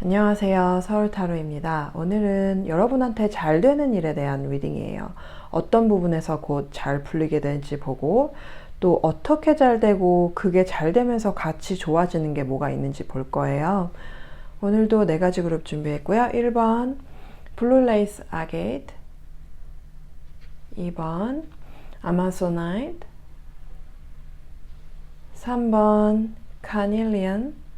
안녕하세요. 서울타로입니다. 오늘은 여러분한테 잘 되는 일에 대한 리딩이에요. 어떤 부분에서 곧 잘 풀리게 될지 보고 또 어떻게 잘 되고 그게 잘 되면서 같이 좋아지는 게 뭐가 있는지 볼 거예요. 오늘도 4가지 그룹 준비했고요. 1번 블루레이스 아게이트, 2번 아마zo나이트, 3번 카닐리언,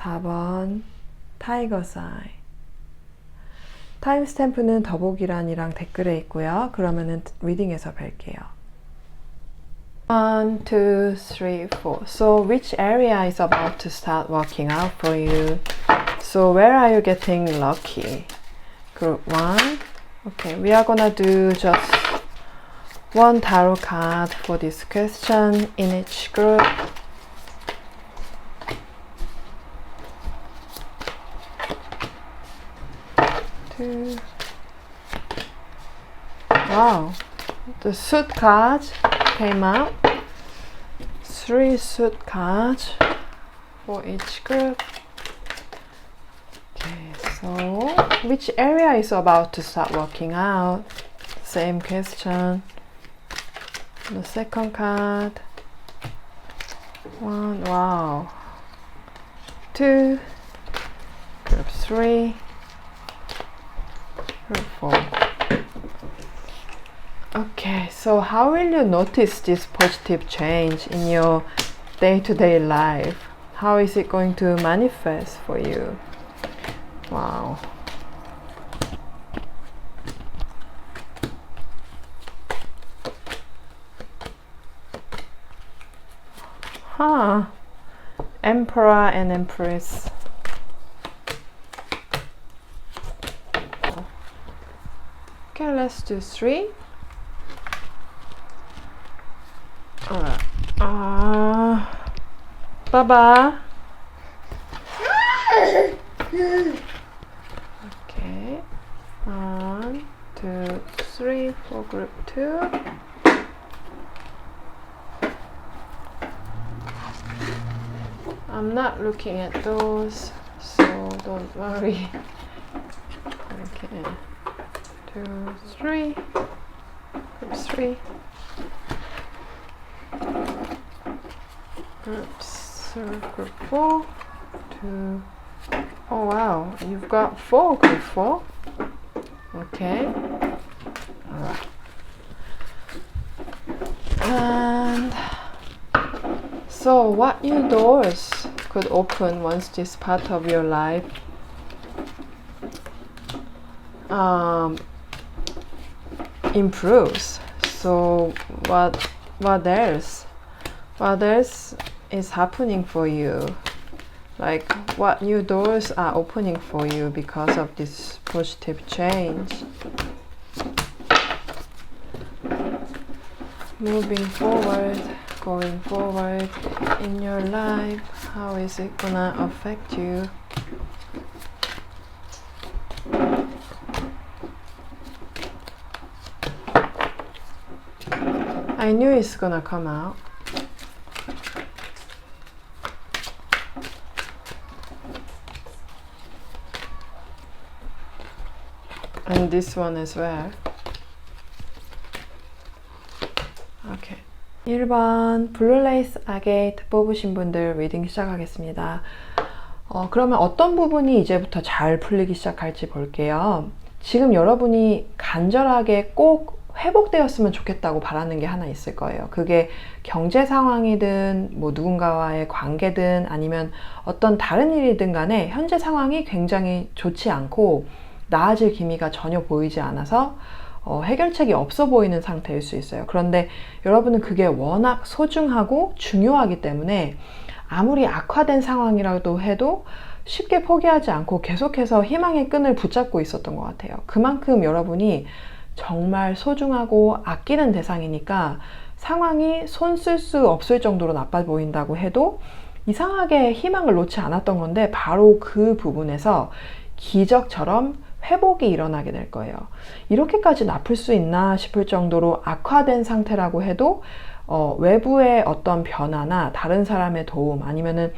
4번 타이거사이. 타임스탬프는 더보기란이랑 댓글에 있고요. 그러면은 리딩에서 뵐게요. 1, 2, 3, 4. So which area is about to start working out for you? So where are you getting lucky? Group 1. Okay, we are gonna do just one tarot card for this question in each group. Wow, the suit cards came out. 3 suit cards for each group. Okay, so which area is about to start working out? Same question. The second card. 1, wow. 2, group 3. 4. Okay, so how will you notice this positive change in your day-to-day life? How is it going to manifest for you? Wow. Huh. Emperor and Empress. Okay, let's do 3. Baba. Okay. 1, 2, 3 for group 2. I'm not looking at those, so don't worry. Okay. 2, 3, group 3, group 4, 2, oh wow, you've got 4 group 4, okay, alright, and so what new doors could open once this part of your life improves? So what else is happening for you? Like what new doors are opening for you because of this positive change? Moving forward, going forward in your life, how is it gonna affect you? I knew it's gonna come out. And this one as well. Okay. 1번 블루레이스 아게이트 뽑으신 분들 리딩 시작하겠습니다. 그러면 어떤 부분이 이제부터 잘 풀리기 시작할지 볼게요. 지금 여러분이 간절하게 꼭 회복되었으면 좋겠다고 바라는 게 하나 있을 거예요. 그게 경제 상황이든 뭐 누군가와의 관계든 아니면 어떤 다른 일이든 간에 현재 상황이 굉장히 좋지 않고 나아질 기미가 전혀 보이지 않아서 해결책이 없어 보이는 상태일 수 있어요. 그런데 여러분은 그게 워낙 소중하고 중요하기 때문에 아무리 악화된 상황이라도 해도 쉽게 포기하지 않고 계속해서 희망의 끈을 붙잡고 있었던 것 같아요. 그만큼 여러분이 정말 소중하고 아끼는 대상이니까 상황이 손 쓸 수 없을 정도로 나빠 보인다고 해도 이상하게 희망을 놓지 않았던 건데 바로 그 부분에서 기적처럼 회복이 일어나게 될 거예요. 이렇게까지 나쁠 수 있나 싶을 정도로 악화된 상태라고 해도 외부의 어떤 변화나 다른 사람의 도움 아니면은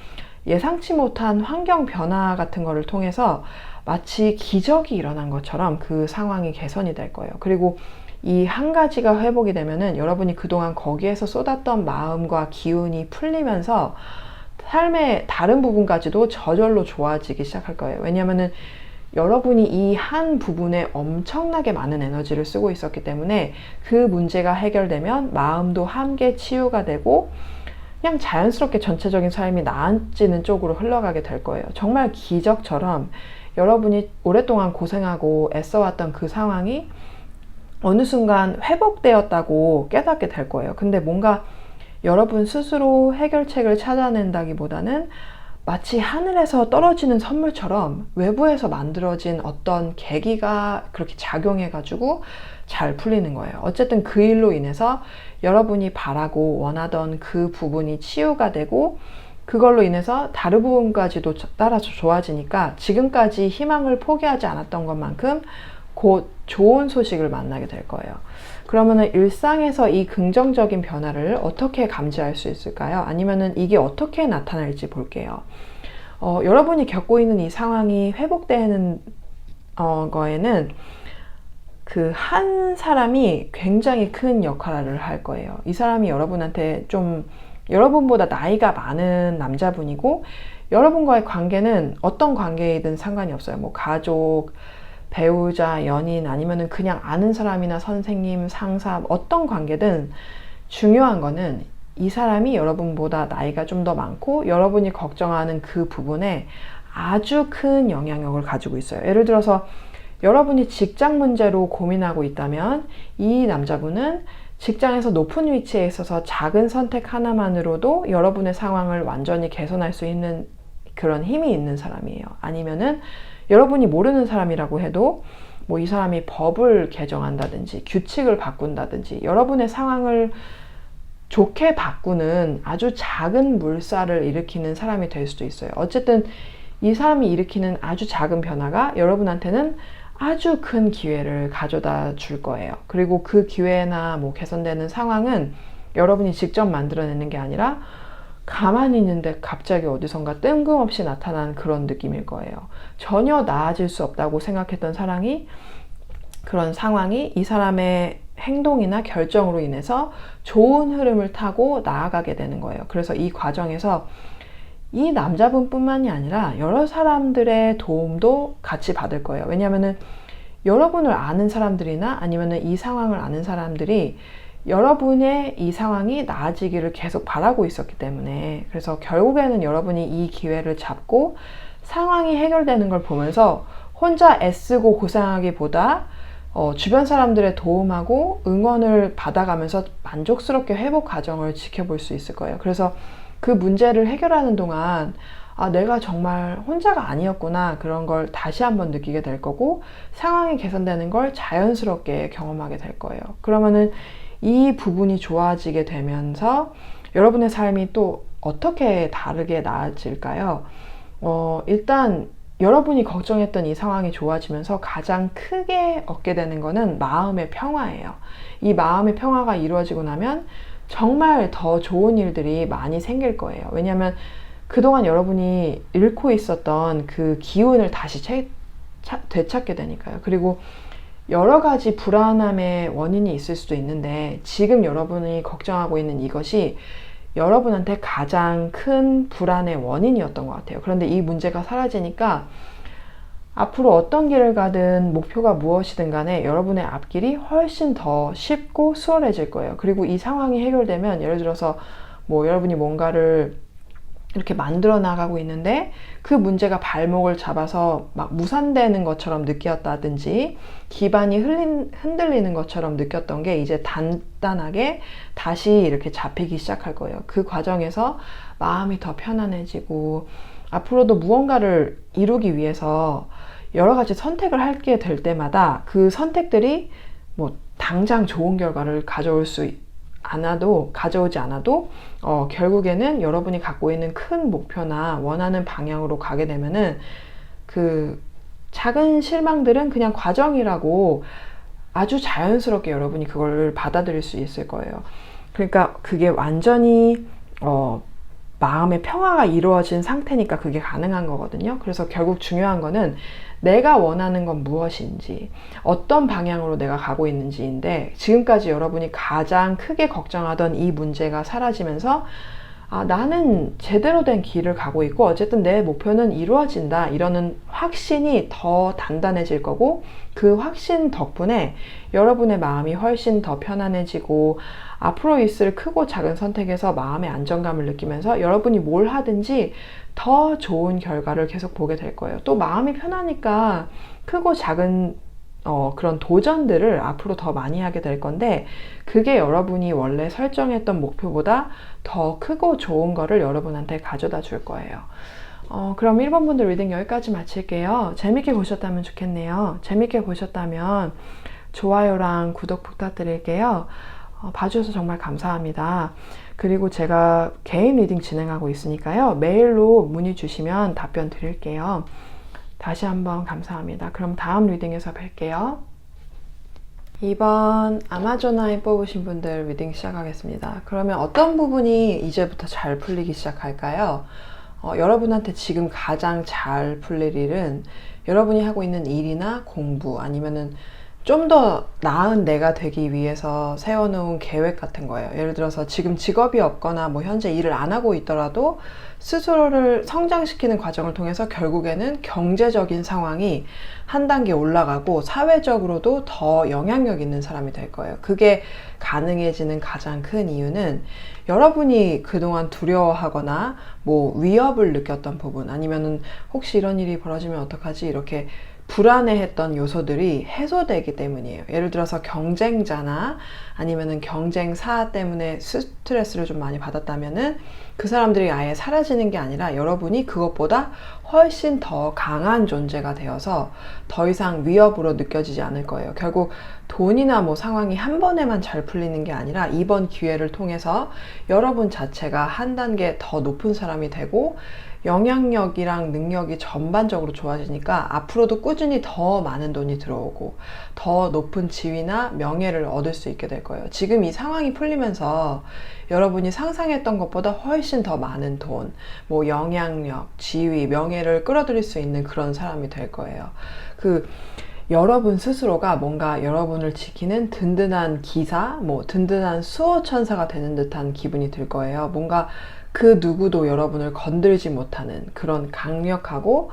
예상치 못한 환경 변화 같은 거를 통해서 마치 기적이 일어난 것처럼 그 상황이 개선이 될 거예요. 그리고 이 한 가지가 회복이 되면은 여러분이 그동안 거기에서 쏟았던 마음과 기운이 풀리면서 삶의 다른 부분까지도 저절로 좋아지기 시작할 거예요. 왜냐면은 여러분이 이 한 부분에 엄청나게 많은 에너지를 쓰고 있었기 때문에 그 문제가 해결되면 마음도 함께 치유가 되고 그냥 자연스럽게 전체적인 삶이 나아지는 쪽으로 흘러가게 될 거예요. 정말 기적처럼 여러분이 오랫동안 고생하고 애써왔던 그 상황이 어느 순간 회복되었다고 깨닫게 될 거예요. 근데 뭔가 여러분 스스로 해결책을 찾아낸다기보다는 마치 하늘에서 떨어지는 선물처럼 외부에서 만들어진 어떤 계기가 그렇게 작용해가지고 잘 풀리는 거예요. 어쨌든 그 일로 인해서 여러분이 바라고 원하던 그 부분이 치유가 되고 그걸로 인해서 다른 부분까지도 따라서 좋아지니까 지금까지 희망을 포기하지 않았던 것만큼 곧 좋은 소식을 만나게 될 거예요. 그러면은 일상에서 이 긍정적인 변화를 어떻게 감지할 수 있을까요? 아니면은 이게 어떻게 나타날지 볼게요. 여러분이 겪고 있는 이 상황이 회복되는 거에는 그 한 사람이 굉장히 큰 역할을 할 거예요. 이 사람이 여러분한테 좀 여러분보다 나이가 많은 남자분이고 여러분과의 관계는 어떤 관계이든 상관이 없어요. 뭐 가족, 배우자, 연인 아니면은 그냥 아는 사람이나 선생님, 상사 어떤 관계든 중요한 거는 이 사람이 여러분보다 나이가 좀 더 많고 여러분이 걱정하는 그 부분에 아주 큰 영향력을 가지고 있어요. 예를 들어서 여러분이 직장 문제로 고민하고 있다면 이 남자분은 직장에서 높은 위치에 있어서 작은 선택 하나만으로도 여러분의 상황을 완전히 개선할 수 있는 그런 힘이 있는 사람이에요. 아니면은 여러분이 모르는 사람이라고 해도 뭐 이 사람이 법을 개정한다든지 규칙을 바꾼다든지 여러분의 상황을 좋게 바꾸는 아주 작은 물살을 일으키는 사람이 될 수도 있어요. 어쨌든 이 사람이 일으키는 아주 작은 변화가 여러분한테는 아주 큰 기회를 가져다 줄 거예요. 그리고 그 기회나 뭐 개선되는 상황은 여러분이 직접 만들어내는 게 아니라 가만히 있는데 갑자기 어디선가 뜬금없이 나타난 그런 느낌일 거예요. 전혀 나아질 수 없다고 생각했던 그런 상황이 이 사람의 행동이나 결정으로 인해서 좋은 흐름을 타고 나아가게 되는 거예요. 그래서 이 과정에서 이 남자분뿐만이 아니라 여러 사람들의 도움도 같이 받을 거예요. 왜냐하면은 여러분을 아는 사람들이나 아니면은 이 상황을 아는 사람들이 여러분의 이 상황이 나아지기를 계속 바라고 있었기 때문에 그래서 결국에는 여러분이 이 기회를 잡고 상황이 해결되는 걸 보면서 혼자 애쓰고 고생하기보다 주변 사람들의 도움하고 응원을 받아가면서 만족스럽게 회복 과정을 지켜볼 수 있을 거예요. 그래서 그 문제를 해결하는 동안 아, 내가 정말 혼자가 아니었구나 그런 걸 다시 한번 느끼게 될 거고 상황이 개선되는 걸 자연스럽게 경험하게 될 거예요. 그러면은 이 부분이 좋아지게 되면서 여러분의 삶이 또 어떻게 다르게 나아질까요? 일단 여러분이 걱정했던 이 상황이 좋아지면서 가장 크게 얻게 되는 거는 마음의 평화예요. 이 마음의 평화가 이루어지고 나면 정말 더 좋은 일들이 많이 생길 거예요. 왜냐하면 그동안 여러분이 잃고 있었던 그 기운을 다시 되찾게 되니까요. 그리고 여러 가지 불안함의 원인이 있을 수도 있는데 지금 여러분이 걱정하고 있는 이것이 여러분한테 가장 큰 불안의 원인이었던 것 같아요. 그런데 이 문제가 사라지니까 앞으로 어떤 길을 가든 목표가 무엇이든 간에 여러분의 앞길이 훨씬 더 쉽고 수월해질 거예요. 그리고 이 상황이 해결되면 예를 들어서 뭐 여러분이 뭔가를 이렇게 만들어 나가고 있는데 그 문제가 발목을 잡아서 막 무산되는 것처럼 느꼈다든지 기반이 흔들리는 것처럼 느꼈던 게 이제 단단하게 다시 이렇게 잡히기 시작할 거예요. 그 과정에서 마음이 더 편안해지고 앞으로도 무언가를 이루기 위해서 여러 가지 선택을 하게 될 때마다 그 선택들이 뭐 당장 좋은 결과를 가져오지 않아도 결국에는 여러분이 갖고 있는 큰 목표나 원하는 방향으로 가게 되면은 그 작은 실망들은 그냥 과정이라고 아주 자연스럽게 여러분이 그걸 받아들일 수 있을 거예요. 그러니까 그게 완전히 마음의 평화가 이루어진 상태니까 그게 가능한 거거든요. 그래서 결국 중요한 거는 내가 원하는 건 무엇인지, 어떤 방향으로 내가 가고 있는지인데, 지금까지 여러분이 가장 크게 걱정하던 이 문제가 사라지면서 나는 제대로 된 길을 가고 있고 어쨌든 내 목표는 이루어진다, 이러는 확신이 더 단단해질 거고, 그 확신 덕분에 여러분의 마음이 훨씬 더 편안해지고 앞으로 있을 크고 작은 선택에서 마음의 안정감을 느끼면서 여러분이 뭘 하든지 더 좋은 결과를 계속 보게 될 거예요. 또 마음이 편하니까 크고 작은 그런 도전들을 앞으로 더 많이 하게 될 건데, 그게 여러분이 원래 설정했던 목표보다 더 크고 좋은 거를 여러분한테 가져다 줄 거예요. 그럼 1번 분들 리딩 여기까지 마칠게요. 재밌게 보셨다면 좋겠네요. 재밌게 보셨다면 좋아요랑 구독 부탁드릴게요. 봐주셔서 정말 감사합니다. 그리고 제가 개인 리딩 진행하고 있으니까요. 메일로 문의 주시면 답변 드릴게요. 다시 한번 감사합니다. 그럼 다음 리딩에서 뵐게요. 2번 아마존아인 뽑으신 분들 리딩 시작하겠습니다. 그러면 어떤 부분이 이제부터 잘 풀리기 시작할까요? 여러분한테 지금 가장 잘 풀릴 일은 여러분이 하고 있는 일이나 공부, 아니면은 좀 더 나은 내가 되기 위해서 세워놓은 계획 같은 거예요. 예를 들어서 지금 직업이 없거나 뭐 현재 일을 안 하고 있더라도 스스로를 성장시키는 과정을 통해서 결국에는 경제적인 상황이 한 단계 올라가고 사회적으로도 더 영향력 있는 사람이 될 거예요. 그게 가능해지는 가장 큰 이유는 여러분이 그동안 두려워하거나 뭐 위협을 느꼈던 부분, 아니면은 혹시 이런 일이 벌어지면 어떡하지, 이렇게 불안해했던 요소들이 해소되기 때문이에요. 예를 들어서 경쟁자나 아니면은 경쟁사 때문에 스트레스를 좀 많이 받았다면은 그 사람들이 아예 사라지는 게 아니라 여러분이 그것보다 훨씬 더 강한 존재가 되어서 더 이상 위협으로 느껴지지 않을 거예요. 결국 돈이나 뭐 상황이 한 번에만 잘 풀리는 게 아니라 이번 기회를 통해서 여러분 자체가 한 단계 더 높은 사람이 되고 영향력이랑 능력이 전반적으로 좋아지니까 앞으로도 꾸준히 더 많은 돈이 들어오고 더 높은 지위나 명예를 얻을 수 있게 될 거예요. 지금 이 상황이 풀리면서 여러분이 상상했던 것보다 훨씬 더 많은 돈, 뭐 영향력, 지위, 명예를 끌어들일 수 있는 그런 사람이 될 거예요. 여러분 스스로가 뭔가 여러분을 지키는 든든한 기사, 뭐 든든한 수호천사가 되는 듯한 기분이 들 거예요. 뭔가 그 누구도 여러분을 건들지 못하는 그런 강력하고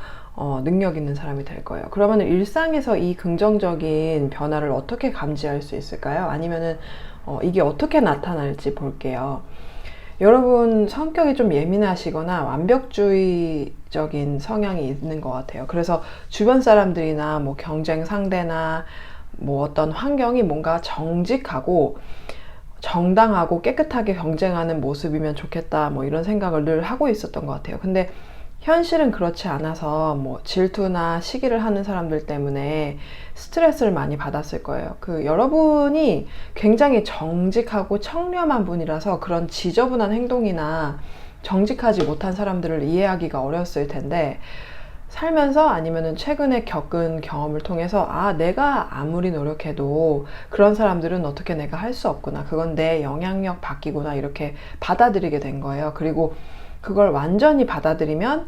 능력 있는 사람이 될 거예요. 그러면 일상에서 이 긍정적인 변화를 어떻게 감지할 수 있을까요? 아니면은 이게 어떻게 나타날지 볼게요. 여러분 성격이 좀 예민하시거나 완벽주의적인 성향이 있는 것 같아요. 그래서 주변 사람들이나 뭐 경쟁 상대나 뭐 어떤 환경이 뭔가 정직하고 정당하고 깨끗하게 경쟁하는 모습이면 좋겠다, 뭐 이런 생각을 늘 하고 있었던 것 같아요. 근데 현실은 그렇지 않아서 뭐 질투나 시기를 하는 사람들 때문에 스트레스를 많이 받았을 거예요. 여러분이 굉장히 정직하고 청렴한 분이라서 그런 지저분한 행동이나 정직하지 못한 사람들을 이해하기가 어려웠을 텐데, 살면서 아니면은 최근에 겪은 경험을 통해서 내가 아무리 노력해도 그런 사람들은 어떻게 내가 할 수 없구나, 그건 내 영향력 밖이구나, 이렇게 받아들이게 된 거예요. 그리고 그걸 완전히 받아들이면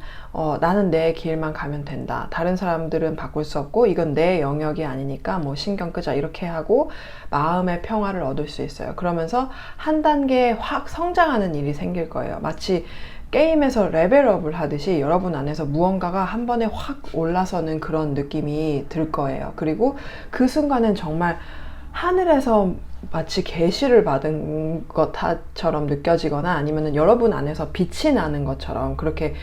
나는 내 길만 가면 된다, 다른 사람들은 바꿀 수 없고 이건 내 영역이 아니니까 뭐 신경 끄자, 이렇게 하고 마음의 평화를 얻을 수 있어요. 그러면서 한 단계 확 성장하는 일이 생길 거예요. 마치 게임에서 레벨업을 하듯이 여러분 안에서 무언가가 한 번에 확 올라서는 그런 느낌이 들 거예요. 그리고 그 순간은 정말 하늘에서 마치 계시를 받은 것처럼 느껴지거나 아니면 여러분 안에서 빛이 나는 것처럼, 그렇게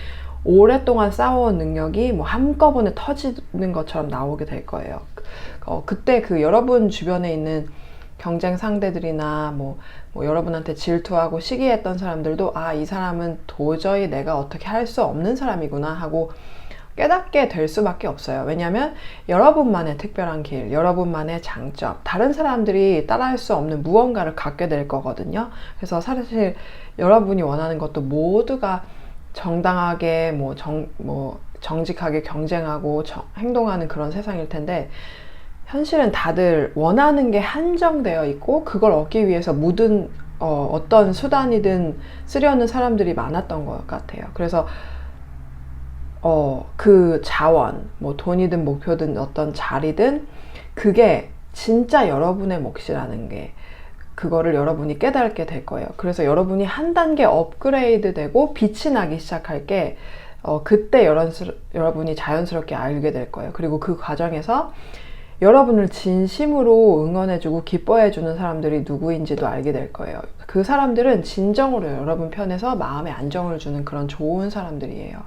오랫동안 쌓아온 능력이 뭐 한꺼번에 터지는 것처럼 나오게 될 거예요. 그때 여러분 주변에 있는 경쟁 상대들이나 뭐 여러분한테 질투하고 시기했던 사람들도 이 사람은 도저히 내가 어떻게 할 수 없는 사람이구나 하고 깨닫게 될 수밖에 없어요. 왜냐하면 여러분만의 특별한 길, 여러분만의 장점, 다른 사람들이 따라할 수 없는 무언가를 갖게 될 거거든요. 그래서 사실 여러분이 원하는 것도 모두가 정당하게 정직하게 경쟁하고 행동하는 그런 세상일 텐데, 현실은 다들 원하는 게 한정되어 있고 그걸 얻기 위해서 모든 어떤 수단이든 쓰려는 사람들이 많았던 것 같아요. 그래서 그 자원, 뭐 돈이든 목표든 어떤 자리든 그게 진짜 여러분의 몫이라는 게 그거를 여러분이 깨닫게 될 거예요. 그래서 여러분이 한 단계 업그레이드 되고 빛이 나기 시작할 게 그때 여러분이 자연스럽게 알게 될 거예요. 그리고 그 과정에서 여러분을 진심으로 응원해주고 기뻐해주는 사람들이 누구인지도 알게 될 거예요. 그 사람들은 진정으로 여러분 편에서 마음에 안정을 주는 그런 좋은 사람들이에요.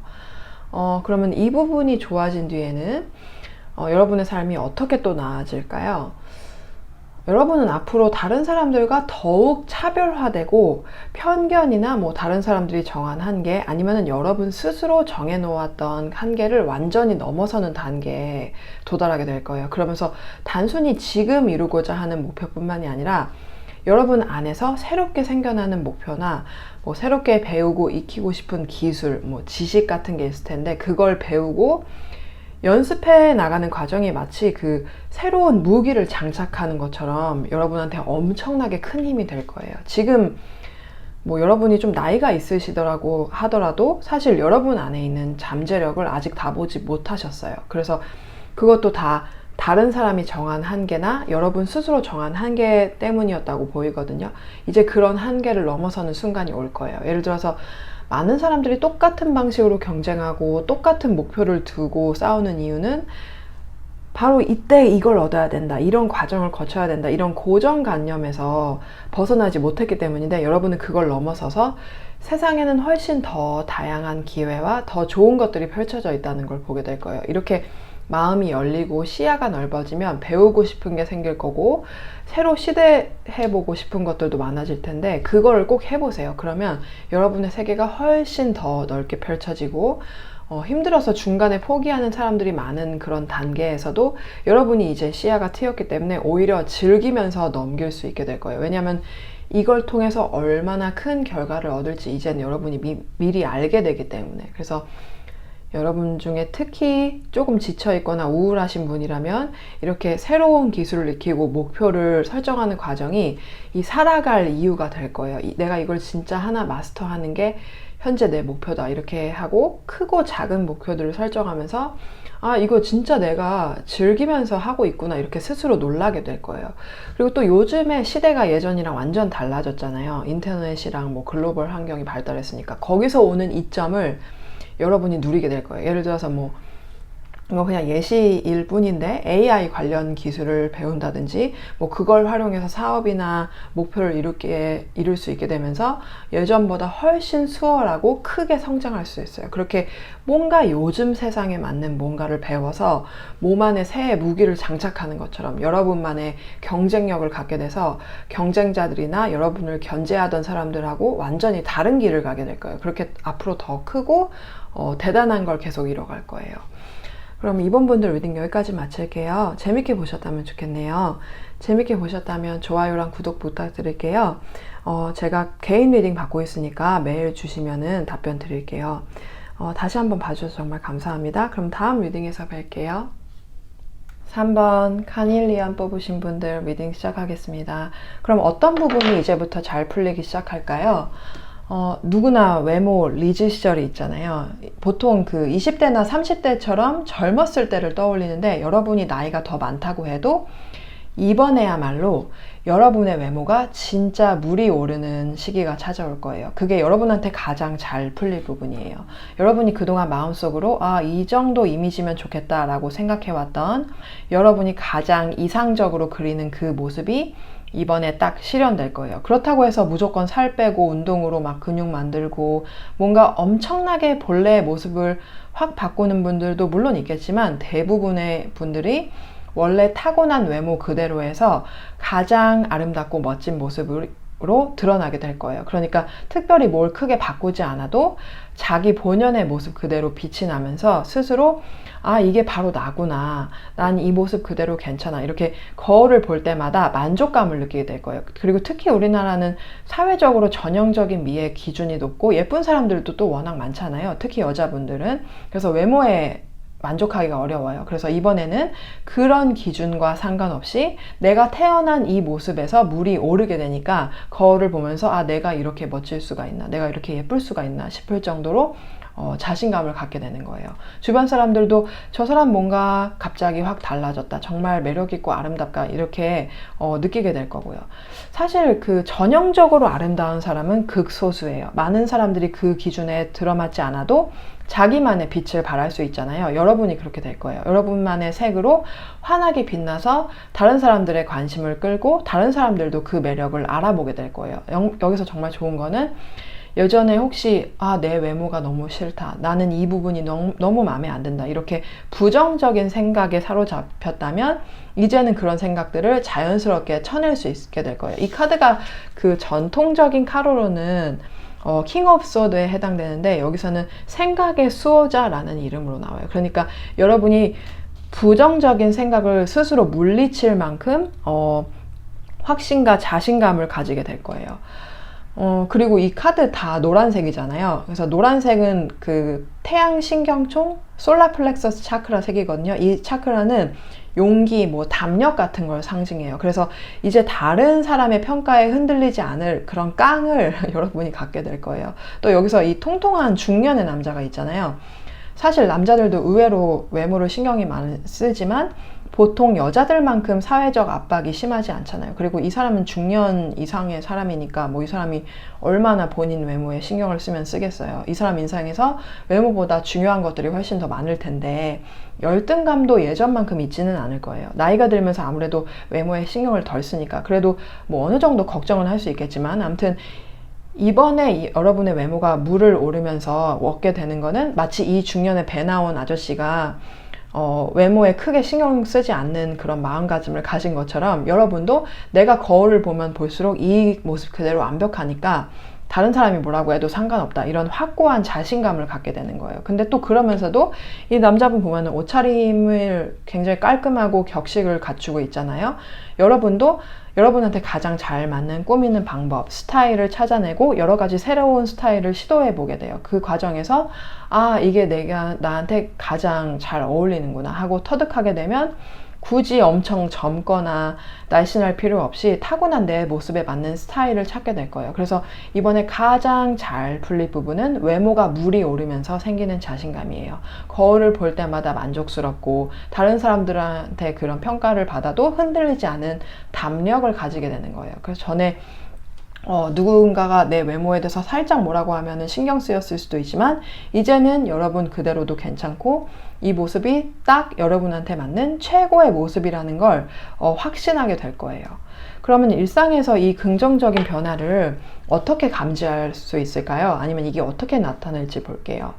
그러면 이 부분이 좋아진 뒤에는 여러분의 삶이 어떻게 또 나아질까요? 여러분은 앞으로 다른 사람들과 더욱 차별화되고 편견이나 뭐 다른 사람들이 정한 한계 아니면은 여러분 스스로 정해놓았던 한계를 완전히 넘어서는 단계에 도달하게 될 거예요. 그러면서 단순히 지금 이루고자 하는 목표뿐만이 아니라 여러분 안에서 새롭게 생겨나는 목표나 뭐 새롭게 배우고 익히고 싶은 기술, 뭐 지식 같은 게 있을 텐데 그걸 배우고 연습해 나가는 과정이 마치 그 새로운 무기를 장착하는 것처럼 여러분한테 엄청나게 큰 힘이 될 거예요. 지금 뭐 여러분이 좀 나이가 있으시더라고 하더라도 사실 여러분 안에 있는 잠재력을 아직 다 보지 못하셨어요. 그래서 그것도 다 다른 사람이 정한 한계나 여러분 스스로 정한 한계 때문이었다고 보이거든요. 이제 그런 한계를 넘어서는 순간이 올 거예요. 예를 들어서 많은 사람들이 똑같은 방식으로 경쟁하고 똑같은 목표를 두고 싸우는 이유는 바로 이때 이걸 얻어야 된다, 이런 과정을 거쳐야 된다, 이런 고정관념에서 벗어나지 못했기 때문인데 여러분은 그걸 넘어서서 세상에는 훨씬 더 다양한 기회와 더 좋은 것들이 펼쳐져 있다는 걸 보게 될 거예요. 이렇게 마음이 열리고 시야가 넓어지면 배우고 싶은 게 생길 거고 새로 시도해보고 싶은 것들도 많아질 텐데 그거를 꼭 해보세요. 그러면 여러분의 세계가 훨씬 더 넓게 펼쳐지고 힘들어서 중간에 포기하는 사람들이 많은 그런 단계에서도 여러분이 이제 시야가 트였기 때문에 오히려 즐기면서 넘길 수 있게 될 거예요. 왜냐하면 이걸 통해서 얼마나 큰 결과를 얻을지 이제는 여러분이 미리 알게 되기 때문에. 그래서 여러분 중에 특히 조금 지쳐있거나 우울하신 분이라면 이렇게 새로운 기술을 익히고 목표를 설정하는 과정이 이 살아갈 이유가 될 거예요. 내가 이걸 진짜 하나 마스터하는 게 현재 내 목표다 이렇게 하고 크고 작은 목표들을 설정하면서 아 이거 진짜 내가 즐기면서 하고 있구나 이렇게 스스로 놀라게 될 거예요. 그리고 또 요즘에 시대가 예전이랑 완전 달라졌잖아요. 인터넷이랑 뭐 글로벌 환경이 발달했으니까 거기서 오는 이점을 여러분이 누리게 될 거예요. 예를 들어서 이거 그냥 예시일 뿐인데 AI 관련 기술을 배운다든지 뭐 그걸 활용해서 사업이나 목표를 이룰 수 있게 되면서 예전보다 훨씬 수월하고 크게 성장할 수 있어요. 그렇게 뭔가 요즘 세상에 맞는 뭔가를 배워서 몸 안에 새 무기를 장착하는 것처럼 여러분만의 경쟁력을 갖게 돼서 경쟁자들이나 여러분을 견제하던 사람들하고 완전히 다른 길을 가게 될 거예요. 그렇게 앞으로 더 크고 대단한 걸 계속 이뤄갈 거예요. 그럼 이번 분들 리딩 여기까지 마칠게요. 재밌게 보셨다면 좋겠네요. 재밌게 보셨다면 좋아요랑 구독 부탁드릴게요. 제가 개인 리딩 받고 있으니까 메일 주시면은 답변 드릴게요. 다시 한번 봐주셔서 정말 감사합니다. 그럼 다음 리딩에서 뵐게요. 3번 카닐리안 뽑으신 분들 리딩 시작하겠습니다. 그럼 어떤 부분이 이제부터 잘 풀리기 시작할까요? 누구나 외모 리즈 시절이 있잖아요. 보통 그 20대나 30대처럼 젊었을 때를 떠올리는데 여러분이 나이가 더 많다고 해도 이번에야말로 여러분의 외모가 진짜 물이 오르는 시기가 찾아올 거예요. 그게 여러분한테 가장 잘 풀릴 부분이에요. 여러분이 그동안 마음속으로 이 정도 이미지면 좋겠다라고 생각해왔던 여러분이 가장 이상적으로 그리는 그 모습이 이번에 딱 실현될 거예요. 그렇다고 해서 무조건 살 빼고 운동으로 막 근육 만들고 뭔가 엄청나게 본래의 모습을 확 바꾸는 분들도 물론 있겠지만 대부분의 분들이 원래 타고난 외모 그대로에서 가장 아름답고 멋진 모습으로 드러나게 될 거예요. 그러니까 특별히 뭘 크게 바꾸지 않아도 자기 본연의 모습 그대로 빛이 나면서 스스로 이게 바로 나구나. 난 이 모습 그대로 괜찮아. 이렇게 거울을 볼 때마다 만족감을 느끼게 될 거예요. 그리고 특히 우리나라는 사회적으로 전형적인 미의 기준이 높고 예쁜 사람들도 또 워낙 많잖아요. 특히 여자분들은. 그래서 외모에 만족하기가 어려워요. 그래서 이번에는 그런 기준과 상관없이 내가 태어난 이 모습에서 물이 오르게 되니까 거울을 보면서 아, 내가 이렇게 멋질 수가 있나, 내가 이렇게 예쁠 수가 있나 싶을 정도로 자신감을 갖게 되는 거예요. 주변 사람들도 저 사람 뭔가 갑자기 확 달라졌다, 정말 매력있고 아름답다, 이렇게 느끼게 될 거고요. 사실 그 전형적으로 아름다운 사람은 극소수예요. 많은 사람들이 그 기준에 들어맞지 않아도 자기만의 빛을 발할 수 있잖아요. 여러분이 그렇게 될 거예요. 여러분만의 색으로 환하게 빛나서 다른 사람들의 관심을 끌고 다른 사람들도 그 매력을 알아보게 될 거예요. 여기서 정말 좋은 거는 예전에 혹시 내 외모가 너무 싫다, 나는 이 부분이 너무 마음에 안 든다, 이렇게 부정적인 생각에 사로잡혔다면 이제는 그런 생각들을 자연스럽게 쳐낼 수 있게 될 거예요. 이 카드가 그 전통적인 카드로는 킹 오브 소드에 해당되는데 여기서는 생각의 수호자라는 이름으로 나와요. 그러니까 여러분이 부정적인 생각을 스스로 물리칠 만큼 확신과 자신감을 가지게 될 거예요. 그리고 이 카드 다 노란색이잖아요. 그래서 노란색은 그 태양 신경총 솔라 플렉서스 차크라 색이거든요. 이 차크라는 용기, 담력 같은 걸 상징해요. 그래서 이제 다른 사람의 평가에 흔들리지 않을 그런 깡을 여러분이 갖게 될 거예요. 또 여기서 이 통통한 중년의 남자가 있잖아요. 사실 남자들도 의외로 외모를 신경이 많이 쓰지만 보통 여자들만큼 사회적 압박이 심하지 않잖아요. 그리고 이 사람은 중년 이상의 사람이니까 이 사람이 얼마나 본인 외모에 신경을 쓰겠어요. 이 사람 인생에서 외모보다 중요한 것들이 훨씬 더 많을 텐데 열등감도 예전만큼 있지는 않을 거예요. 나이가 들면서 아무래도 외모에 신경을 덜 쓰니까 그래도 어느 정도 걱정은 할 수 있겠지만 아무튼 이번에 여러분의 외모가 물을 오르면서 얻게 되는 거는 마치 이 중년에 배 나온 아저씨가 외모에 크게 신경 쓰지 않는 그런 마음가짐을 가진 것처럼 여러분도 내가 거울을 보면 볼수록 이 모습 그대로 완벽하니까 다른 사람이 뭐라고 해도 상관없다, 이런 확고한 자신감을 갖게 되는 거예요. 근데 또 그러면서도 이 남자분 보면 옷차림을 굉장히 깔끔하고 격식을 갖추고 있잖아요. 여러분도 여러분한테 가장 잘 맞는 꾸미는 방법, 스타일을 찾아내고 여러 가지 새로운 스타일을 시도해 보게 돼요. 그 과정에서 이게 내가 나한테 가장 잘 어울리는구나 하고 터득하게 되면 굳이 엄청 젊거나 날씬할 필요 없이 타고난 내 모습에 맞는 스타일을 찾게 될 거예요. 그래서 이번에 가장 잘 풀릴 부분은 외모가 물이 오르면서 생기는 자신감이에요. 거울을 볼 때마다 만족스럽고 다른 사람들한테 그런 평가를 받아도 흔들리지 않은 담력을 가지게 되는 거예요. 그래서 전에 누군가가 내 외모에 대해서 살짝 뭐라고 하면은 신경 쓰였을 수도 있지만 이제는 여러분 그대로도 괜찮고 이 모습이 딱 여러분한테 맞는 최고의 모습이라는 걸 확신하게 될 거예요. 그러면 일상에서 이 긍정적인 변화를 어떻게 감지할 수 있을까요? 아니면 이게 어떻게 나타날지 볼게요.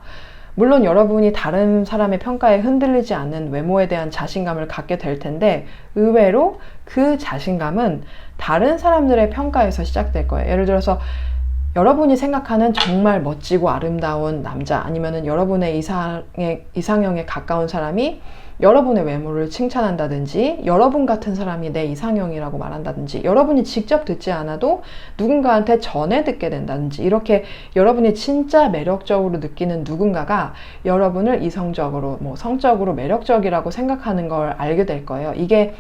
물론 여러분이 다른 사람의 평가에 흔들리지 않는 외모에 대한 자신감을 갖게 될 텐데 의외로 그 자신감은 다른 사람들의 평가에서 시작될 거예요. 예를 들어서 여러분이 생각하는 정말 멋지고 아름다운 남자 아니면은 여러분의 이상형에 가까운 사람이 여러분의 외모를 칭찬한다든지 여러분 같은 사람이 내 이상형이라고 말한다든지 여러분이 직접 듣지 않아도 누군가한테 전해 듣게 된다든지 이렇게 여러분이 진짜 매력적으로 느끼는 누군가가 여러분을 이성적으로 성적으로 매력적이라고 생각하는 걸 알게 될 거예요. 이게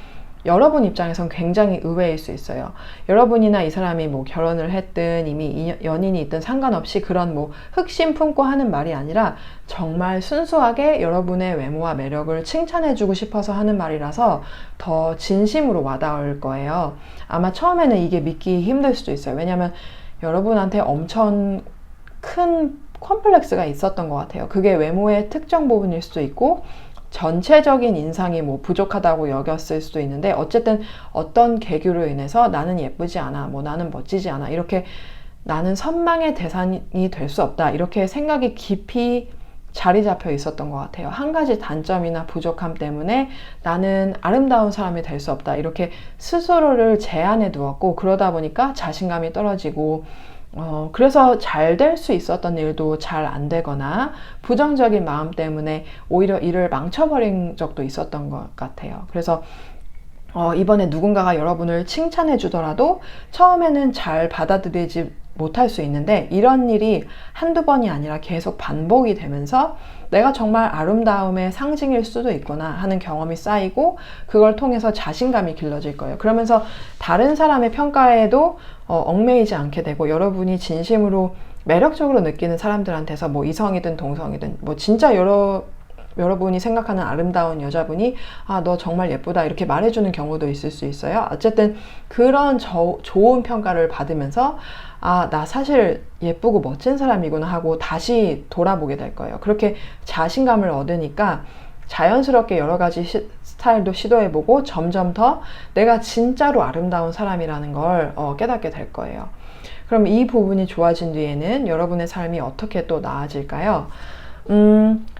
여러분 입장에선 굉장히 의외일 수 있어요. 여러분이나 이 사람이 결혼을 했든 이미 연인이 있든 상관없이 그런 흑심 품고 하는 말이 아니라 정말 순수하게 여러분의 외모와 매력을 칭찬해주고 싶어서 하는 말이라서 더 진심으로 와닿을 거예요. 아마 처음에는 이게 믿기 힘들 수도 있어요. 왜냐면 여러분한테 엄청 큰 컴플렉스가 있었던 것 같아요. 그게 외모의 특정 부분일 수도 있고 전체적인 인상이 부족하다고 여겼을 수도 있는데 어쨌든 어떤 계기로 인해서 나는 예쁘지 않아, 나는 멋지지 않아, 이렇게 나는 선망의 대상이 될 수 없다, 이렇게 생각이 깊이 자리 잡혀 있었던 것 같아요. 한 가지 단점이나 부족함 때문에 나는 아름다운 사람이 될 수 없다, 이렇게 스스로를 제한해 두었고 그러다 보니까 자신감이 떨어지고 그래서 잘 될 수 있었던 일도 잘 안 되거나 부정적인 마음 때문에 오히려 일을 망쳐버린 적도 있었던 것 같아요. 그래서 이번에 누군가가 여러분을 칭찬해 주더라도 처음에는 잘 받아들이지 못할 수 있는데, 이런 일이 한두 번이 아니라 계속 반복이 되면서 내가 정말 아름다움의 상징일 수도 있구나 하는 경험이 쌓이고, 그걸 통해서 자신감이 길러질 거예요. 그러면서 다른 사람의 평가에도 얽매이지 않게 되고, 여러분이 진심으로 매력적으로 느끼는 사람들한테서 뭐 이성이든 동성이든 뭐 진짜 여러분이 생각하는 아름다운 여자분이 너 정말 예쁘다 이렇게 말해주는 경우도 있을 수 있어요. 어쨌든 그런 좋은 평가를 받으면서 나 사실 예쁘고 멋진 사람이구나 하고 다시 돌아보게 될 거예요. 그렇게 자신감을 얻으니까 자연스럽게 여러 가지 스타일도 시도해보고 점점 더 내가 진짜로 아름다운 사람이라는 걸 깨닫게 될 거예요. 그럼 이 부분이 좋아진 뒤에는 여러분의 삶이 어떻게 또 나아질까요?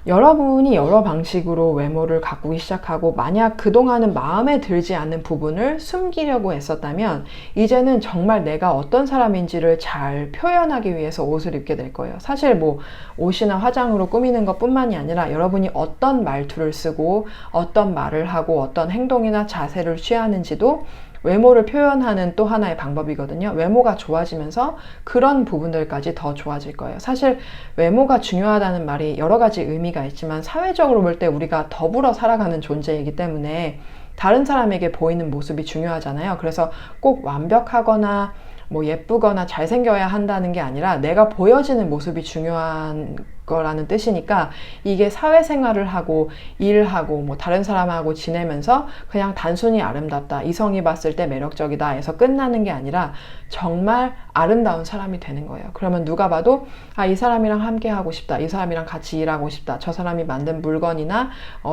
여러분이 여러 방식으로 외모를 가꾸기 시작하고, 만약 그동안은 마음에 들지 않는 부분을 숨기려고 했었다면 이제는 정말 내가 어떤 사람인지를 잘 표현하기 위해서 옷을 입게 될 거예요. 사실 뭐 옷이나 화장으로 꾸미는 것 뿐만이 아니라 여러분이 어떤 말투를 쓰고 어떤 말을 하고 어떤 행동이나 자세를 취하는지도 외모를 표현하는 또 하나의 방법이거든요. 외모가 좋아지면서 그런 부분들까지 더 좋아질 거예요. 사실 외모가 중요하다는 말이 여러 가지 의미가 있지만, 사회적으로 볼 때 우리가 더불어 살아가는 존재이기 때문에 다른 사람에게 보이는 모습이 중요하잖아요. 그래서 꼭 완벽하거나 뭐 예쁘거나 잘생겨야 한다는 게 아니라 내가 보여지는 모습이 중요한 거라는 뜻이니까, 이게 사회생활을 하고 일하고 뭐 다른 사람하고 지내면서 그냥 단순히 아름답다, 이성이 봤을 때 매력적이다 해서 끝나는 게 아니라 정말 아름다운 사람이 되는 거예요. 그러면 누가 봐도 이 사람이랑 함께 하고 싶다, 이 사람이랑 같이 일하고 싶다, 저 사람이 만든 물건이나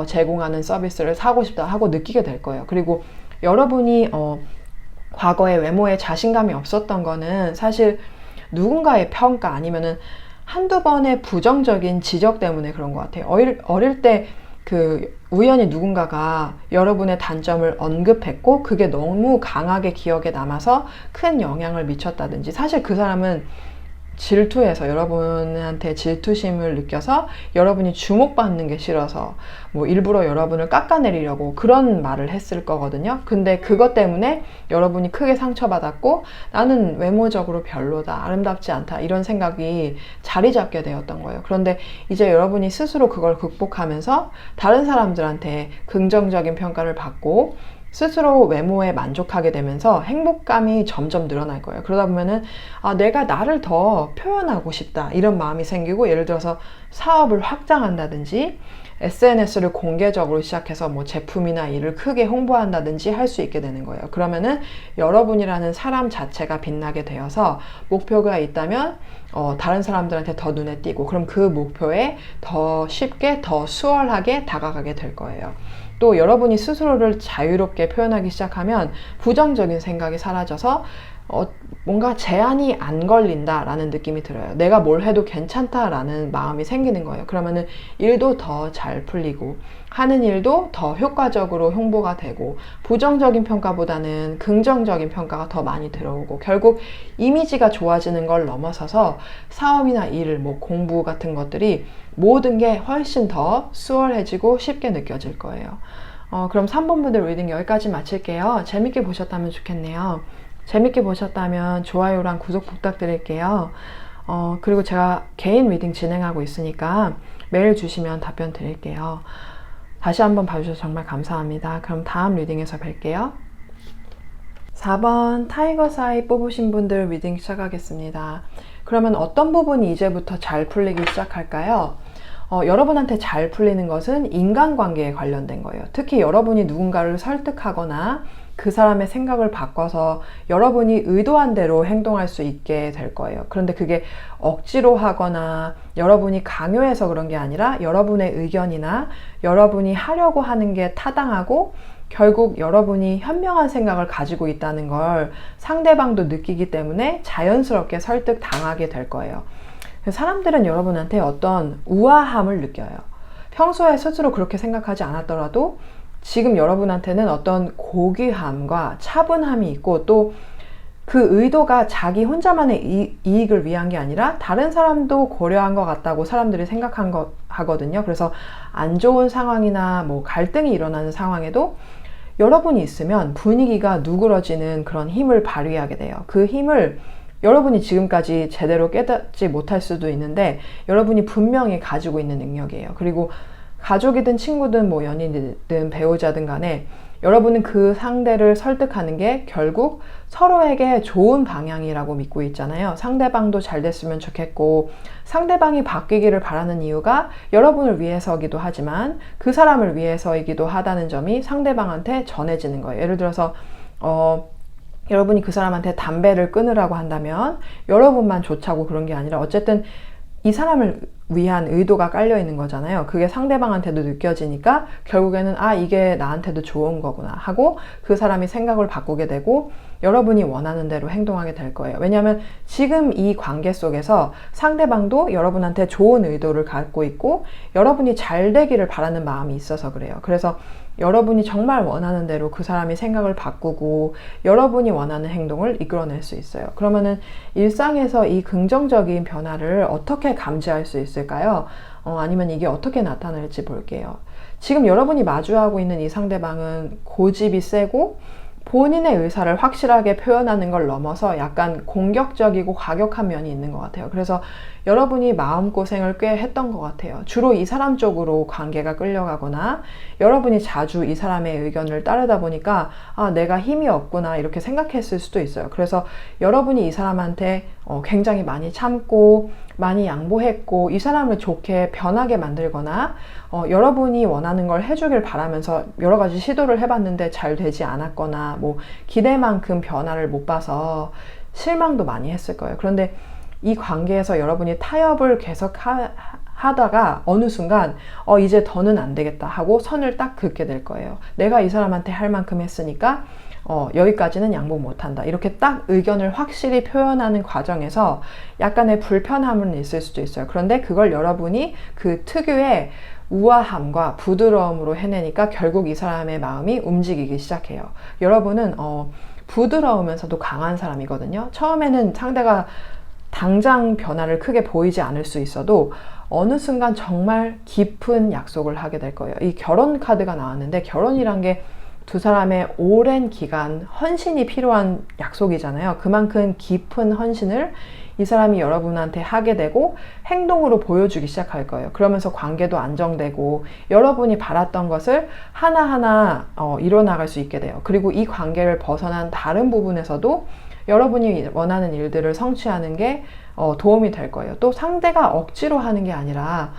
제공하는 서비스를 사고 싶다 하고 느끼게 될 거예요. 그리고 여러분이 과거에 외모에 자신감이 없었던 거는 사실 누군가의 평가 아니면은 한두 번의 부정적인 지적 때문에 그런 것 같아요. 어릴 때 우연히 누군가가 여러분의 단점을 언급했고 그게 너무 강하게 기억에 남아서 큰 영향을 미쳤다든지, 사실 그 사람은 질투해서, 여러분한테 질투심을 느껴서 여러분이 주목받는 게 싫어서 뭐 일부러 여러분을 깎아내리려고 그런 말을 했을 거거든요. 근데 그것 때문에 여러분이 크게 상처받았고, 나는 외모적으로 별로다, 아름답지 않다 이런 생각이 자리 잡게 되었던 거예요. 그런데 이제 여러분이 스스로 그걸 극복하면서 다른 사람들한테 긍정적인 평가를 받고 스스로 외모에 만족하게 되면서 행복감이 점점 늘어날 거예요. 그러다 보면은 내가 나를 더 표현하고 싶다 이런 마음이 생기고, 예를 들어서 사업을 확장한다든지 SNS를 공개적으로 시작해서 뭐 제품이나 일을 크게 홍보한다든지 할 수 있게 되는 거예요. 그러면은 여러분이라는 사람 자체가 빛나게 되어서 목표가 있다면 다른 사람들한테 더 눈에 띄고, 그럼 그 목표에 더 쉽게 더 수월하게 다가가게 될 거예요. 또 여러분이 스스로를 자유롭게 표현하기 시작하면 부정적인 생각이 사라져서 뭔가 제한이 안 걸린다라는 느낌이 들어요. 내가 뭘 해도 괜찮다라는 마음이 생기는 거예요. 그러면은 일도 더 잘 풀리고 하는 일도 더 효과적으로 홍보가 되고, 부정적인 평가보다는 긍정적인 평가가 더 많이 들어오고, 결국 이미지가 좋아지는 걸 넘어서서 사업이나 일, 뭐 공부 같은 것들이 모든 게 훨씬 더 수월해지고 쉽게 느껴질 거예요. 그럼 3번 분들 리딩 여기까지 마칠게요. 재밌게 보셨다면 좋겠네요. 재밌게 보셨다면 좋아요랑 구독 부탁드릴게요. 그리고 제가 개인 리딩 진행하고 있으니까 메일 주시면 답변 드릴게요. 다시 한번 봐주셔서 정말 감사합니다. 그럼 다음 리딩에서 뵐게요. 4번 타이거 사이 뽑으신 분들 리딩 시작하겠습니다. 그러면 어떤 부분이 이제부터 잘 풀리기 시작할까요? 여러분한테 잘 풀리는 것은 인간관계에 관련된 거예요. 특히 여러분이 누군가를 설득하거나 그 사람의 생각을 바꿔서 여러분이 의도한 대로 행동할 수 있게 될 거예요. 그런데 그게 억지로 하거나 여러분이 강요해서 그런 게 아니라 여러분의 의견이나 여러분이 하려고 하는 게 타당하고 결국 여러분이 현명한 생각을 가지고 있다는 걸 상대방도 느끼기 때문에 자연스럽게 설득당하게 될 거예요. 사람들은 여러분한테 어떤 우아함을 느껴요. 평소에 스스로 그렇게 생각하지 않았더라도 지금 여러분한테는 어떤 고귀함과 차분함이 있고, 또 그 의도가 자기 혼자만의 이익을 위한 게 아니라 다른 사람도 고려한 것 같다고 사람들이 하거든요. 그래서 안 좋은 상황이나 뭐 갈등이 일어나는 상황에도 여러분이 있으면 분위기가 누그러지는 그런 힘을 발휘하게 돼요. 그 힘을 여러분이 지금까지 제대로 깨닫지 못할 수도 있는데 여러분이 분명히 가지고 있는 능력이에요. 그리고 가족이든 친구든 뭐 연인이든 배우자든 간에 여러분은 그 상대를 설득하는 게 결국 서로에게 좋은 방향이라고 믿고 있잖아요. 상대방도 잘 됐으면 좋겠고 상대방이 바뀌기를 바라는 이유가 여러분을 위해서이기도 하지만 그 사람을 위해서이기도 하다는 점이 상대방한테 전해지는 거예요. 예를 들어서 여러분이 그 사람한테 담배를 끊으라고 한다면 여러분만 좋자고 그런 게 아니라 어쨌든 이 사람을 위한 의도가 깔려 있는 거잖아요. 그게 상대방한테도 느껴지니까 결국에는 아, 이게 나한테도 좋은 거구나 하고 그 사람이 생각을 바꾸게 되고 여러분이 원하는 대로 행동하게 될 거예요. 왜냐하면 지금 이 관계 속에서 상대방도 여러분한테 좋은 의도를 갖고 있고 여러분이 잘 되기를 바라는 마음이 있어서 그래요. 그래서 여러분이 정말 원하는 대로 그 사람이 생각을 바꾸고 여러분이 원하는 행동을 이끌어낼 수 있어요. 그러면은 일상에서 이 긍정적인 변화를 어떻게 감지할 수 있을까요? 아니면 이게 어떻게 나타날지 볼게요. 지금 여러분이 마주하고 있는 이 상대방은 고집이 세고 본인의 의사를 확실하게 표현하는 걸 넘어서 약간 공격적이고 과격한 면이 있는 것 같아요. 그래서 여러분이 마음고생을 꽤 했던 것 같아요. 주로 이 사람 쪽으로 관계가 끌려가거나 여러분이 자주 이 사람의 의견을 따르다 보니까 아, 내가 힘이 없구나 이렇게 생각했을 수도 있어요. 그래서 여러분이 이 사람한테 굉장히 많이 참고 많이 양보했고 이 사람을 좋게 변하게 만들거나 여러분이 원하는 걸 해주길 바라면서 여러 가지 시도를 해봤는데 잘 되지 않았거나 뭐 기대만큼 변화를 못 봐서 실망도 많이 했을 거예요. 그런데 이 관계에서 여러분이 타협을 계속 하다가 어느 순간 이제 더는 안 되겠다 하고 선을 딱 긋게 될 거예요. 내가 이 사람한테 할 만큼 했으니까 여기까지는 양보 못한다. 이렇게 딱 의견을 확실히 표현하는 과정에서 약간의 불편함은 있을 수도 있어요. 그런데 그걸 여러분이 그 특유의 우아함과 부드러움으로 해내니까 결국 이 사람의 마음이 움직이기 시작해요. 여러분은 부드러우면서도 강한 사람이거든요. 처음에는 상대가 당장 변화를 크게 보이지 않을 수 있어도 어느 순간 정말 깊은 약속을 하게 될 거예요. 이 결혼 카드가 나왔는데 결혼이란 게 두 사람의 오랜 기간 헌신이 필요한 약속이잖아요. 그만큼 깊은 헌신을 이 사람이 여러분한테 하게 되고 행동으로 보여주기 시작할 거예요. 그러면서 관계도 안정되고 여러분이 바랐던 것을 하나하나 이뤄나갈 수 있게 돼요. 그리고 이 관계를 벗어난 다른 부분에서도 여러분이 원하는 일들을 성취하는 게 도움이 될 거예요. 또 상대가 억지로 하는 게 아니라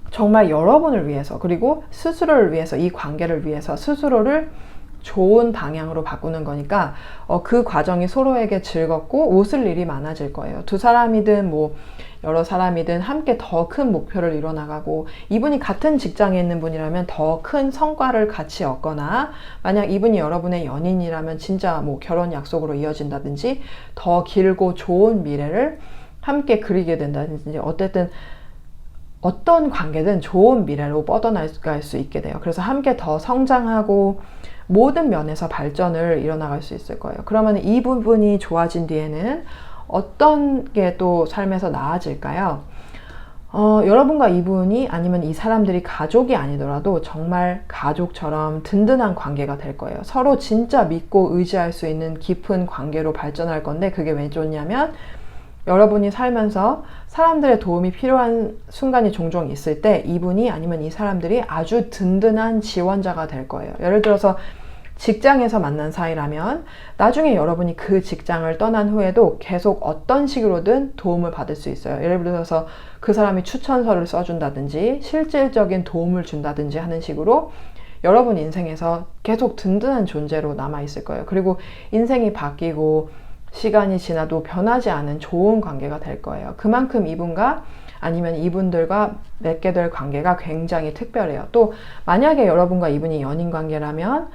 정말 여러분을 위해서 그리고 스스로를 위해서 이 관계를 위해서 스스로를 좋은 방향으로 바꾸는 거니까 그 과정이 서로에게 즐겁고 웃을 일이 많아질 거예요. 두 사람이든 뭐 여러 사람이든 함께 더 큰 목표를 이뤄나가고 이분이 같은 직장에 있는 분이라면 더 큰 성과를 같이 얻거나 만약 이분이 여러분의 연인이라면 진짜 뭐 결혼 약속으로 이어진다든지 더 길고 좋은 미래를 함께 그리게 된다든지 어쨌든 어떤 관계든 좋은 미래로 뻗어나갈 수 있게 돼요. 그래서 함께 더 성장하고 모든 면에서 발전을 이뤄나갈 수 있을 거예요. 그러면 이 부분이 좋아진 뒤에는 어떤 게 또 삶에서 나아질까요? 여러분과 이분이 아니면 이 사람들이 가족이 아니더라도 정말 가족처럼 든든한 관계가 될 거예요. 서로 진짜 믿고 의지할 수 있는 깊은 관계로 발전할 건데 그게 왜 좋냐면 여러분이 살면서 사람들의 도움이 필요한 순간이 종종 있을 때 이분이 아니면 이 사람들이 아주 든든한 지원자가 될 거예요. 예를 들어서 직장에서 만난 사이라면 나중에 여러분이 그 직장을 떠난 후에도 계속 어떤 식으로든 도움을 받을 수 있어요. 예를 들어서 그 사람이 추천서를 써준다든지 실질적인 도움을 준다든지 하는 식으로 여러분 인생에서 계속 든든한 존재로 남아있을 거예요. 그리고 인생이 바뀌고 시간이 지나도 변하지 않은 좋은 관계가 될 거예요. 그만큼 이분과 아니면 이분들과 맺게 될 관계가 굉장히 특별해요. 또 만약에 여러분과 이분이 연인 관계라면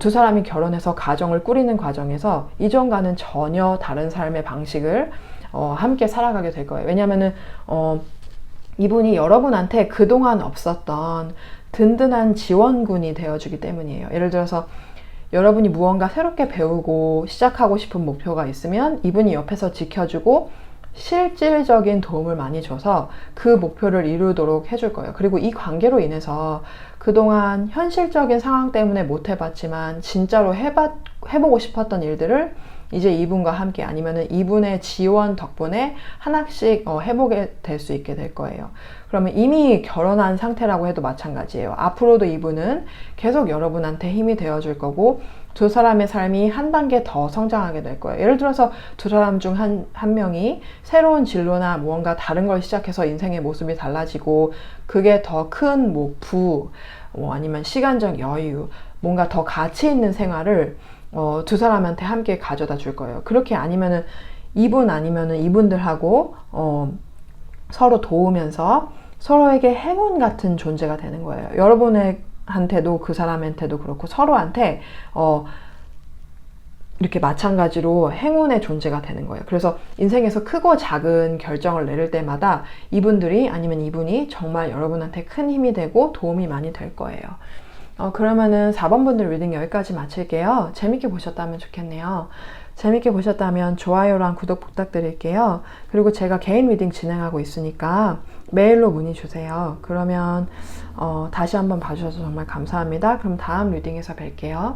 두 사람이 결혼해서 가정을 꾸리는 과정에서 이전과는 전혀 다른 삶의 방식을 함께 살아가게 될 거예요. 왜냐하면은 이분이 여러분한테 그동안 없었던 든든한 지원군이 되어주기 때문이에요. 예를 들어서 여러분이 무언가 새롭게 배우고 시작하고 싶은 목표가 있으면 이분이 옆에서 지켜주고 실질적인 도움을 많이 줘서 그 목표를 이루도록 해줄 거예요. 그리고 이 관계로 인해서 그동안 현실적인 상황 때문에 못 해봤지만 진짜로 해보고 싶었던 일들을 이제 이분과 함께 아니면은 이분의 지원 덕분에 하나씩 해보게 될 수 있게 될 거예요. 그러면 이미 결혼한 상태라고 해도 마찬가지예요. 앞으로도 이분은 계속 여러분한테 힘이 되어줄 거고 두 사람의 삶이 한 단계 더 성장하게 될 거예요. 예를 들어서 두 사람 중 한 명이 새로운 진로나 무언가 다른 걸 시작해서 인생의 모습이 달라지고 그게 더 큰 아니면 시간적 여유, 뭔가 더 가치 있는 생활을 두 사람한테 함께 가져다 줄 거예요. 그렇게 아니면은 이분들하고 서로 도우면서 서로에게 행운 같은 존재가 되는 거예요. 여러분한테도 그 사람한테도 그렇고 서로한테 이렇게 마찬가지로 행운의 존재가 되는 거예요. 그래서 인생에서 크고 작은 결정을 내릴 때마다 이분들이 아니면 이분이 정말 여러분한테 큰 힘이 되고 도움이 많이 될 거예요. 그러면은 4번 분들 리딩 여기까지 마칠게요. 재밌게 보셨다면 좋겠네요. 재밌게 보셨다면 좋아요랑 구독 부탁드릴게요. 그리고 제가 개인 리딩 진행하고 있으니까 메일로 문의 주세요. 그러면 다시 한번 봐주셔서 정말 감사합니다. 그럼 다음 리딩에서 뵐게요.